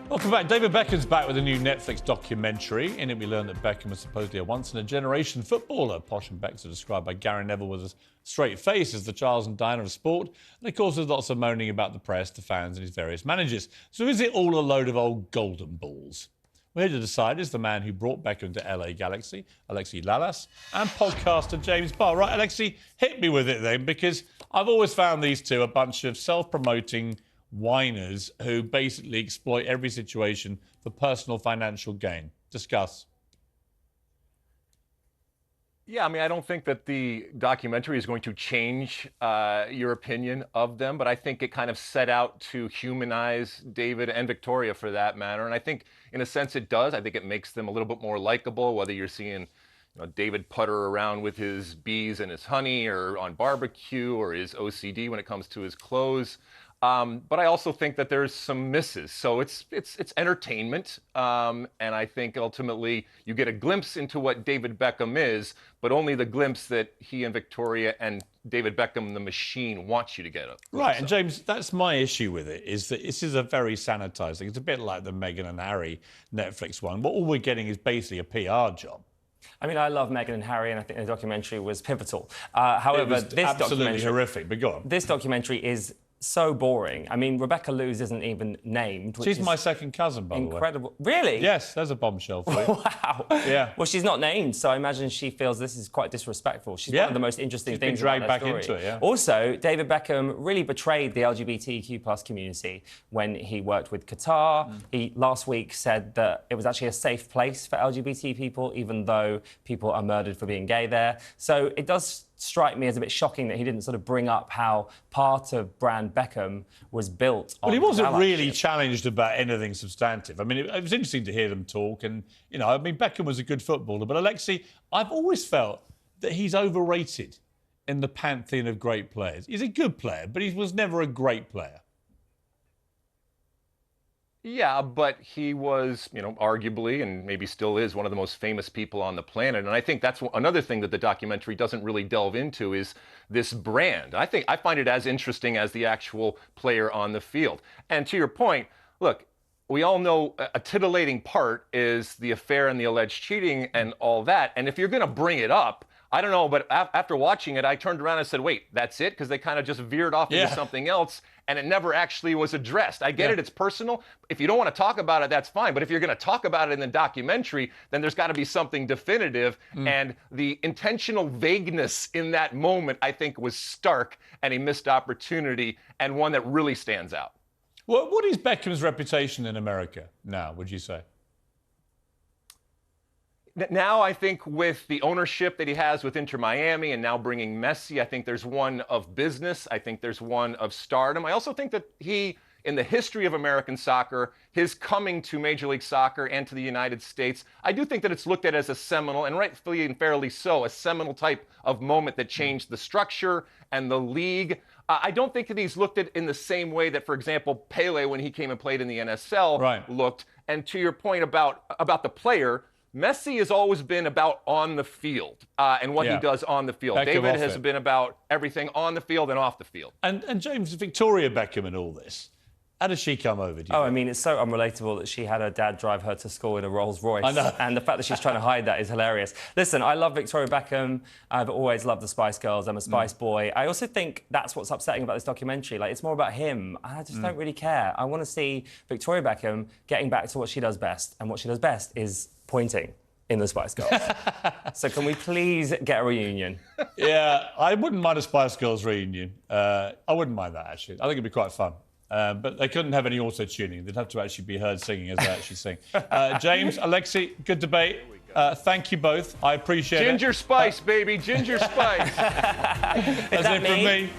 Welcome back. David Beckham's back with a new Netflix documentary. In it, we learn that Beckham was supposedly a once-in-a-generation footballer. Posh and Becks are described by Gary Neville with a straight face as the Charles and Diana of sport. And, of course, there's lots of moaning about the press, the fans and his various managers. So is it all a load of old golden balls? We're here to decide is the man who brought Beckham to LA Galaxy, Alexi Lalas, and podcaster James Barr. Right, Alexi, hit me with it then, because I've always found these two a bunch of self-promoting whiners who basically exploit every situation for personal financial gain. Discuss. Yeah, I mean, I don't think that the documentary is going to change your opinion of them, but I think it kind of set out to humanize David and Victoria for that matter. And I think, in a sense, it does. I think it makes them a little bit more likable, whether you're seeing David putter around with his bees and his honey, or on barbecue, or his OCD when it comes to his clothes. But I also think that there's some misses. So it's entertainment, and I think ultimately you get a glimpse into what David Beckham is, but only the glimpse that he and Victoria and David Beckham, the machine, wants you to get. Right, and James, that's my issue with it, is that this is a very sanitised thing. It's a bit like the Meghan and Harry Netflix one. But all we're getting is basically a PR job. I mean, I love Meghan and Harry, and I think the documentary was pivotal. However, it was this absolutely horrific, but go on. This documentary is so boring. I mean, Rebecca Loos isn't even named. She's my second cousin, by the way. Incredible. Really? Yes, there's a bombshell for you. Wow. Yeah. Well, she's not named, so I imagine she feels this is quite disrespectful. She's one of the most interesting things about dragged back story. into it, yeah. Also, David Beckham really betrayed the LGBTQ+ community when he worked with Qatar. He last week said that it was actually a safe place for LGBT people, even though people are murdered for being gay there. So it does strike me as a bit shocking that he didn't sort of bring up how part of brand Beckham was built on. Well, he wasn't allyship. really challenged about anything substantive. I mean, it was interesting to hear them talk, and I mean, Beckham was a good footballer, but Alexi, I've always felt that he's overrated in the pantheon of great players. He's a good player, but he was never a great player. Yeah, but he was, arguably, and maybe still is, one of the most famous people on the planet. And I think that's another thing that the documentary doesn't really delve into is this brand. I find it as interesting as the actual player on the field. And to your point, look, we all know a titillating part is the affair and the alleged cheating and all that. And if you're going to bring it up, I don't know, but after watching it, I turned around and said, wait, that's it? Because they kind of just veered off into something else, and it never actually was addressed. I get it, it's personal. If you don't want to talk about it, that's fine. But if you're going to talk about it in the documentary, then there's got to be something definitive. And the intentional vagueness in that moment, I think, was stark and a missed opportunity, and one that really stands out. Well, what is Beckham's reputation in America now, would you say? Now, I think with the ownership that he has with Inter Miami and now bringing Messi, I think there's one of business. I think there's one of stardom. I also think that he, in the history of American soccer, his coming to Major League Soccer and to the United States, I do think that it's looked at as a seminal, and rightfully and fairly so, a seminal type of moment that changed the structure and the league. I don't think that he's looked at in the same way that, for example, Pele, when he came and played in the NSL, looked. And to your point about the player, Messi has always been about on the field and what he does on the field. David has been about everything on the field and off the field. And James, Victoria Beckham and all this, how does she come over, do you think? I mean, it's so unrelatable that she had her dad drive her to school in a Rolls Royce. I know. And the fact that she's trying to hide that is hilarious. Listen, I love Victoria Beckham. I've always loved the Spice Girls. I'm a Spice boy. I also think that's what's upsetting about this documentary. Like, it's more about him. I just don't really care. I want to see Victoria Beckham getting back to what she does best. And what she does best is pointing in the Spice Girls. So can we please get a reunion? Yeah, I wouldn't mind a Spice Girls reunion. I wouldn't mind that, actually. I think it'd be quite fun. But they couldn't have any auto-tuning. They'd have to actually be heard singing as they actually sing. James, Alexi, good debate. Thank you both. I appreciate it. Ginger Spice, baby. Ginger Spice. That's it from me.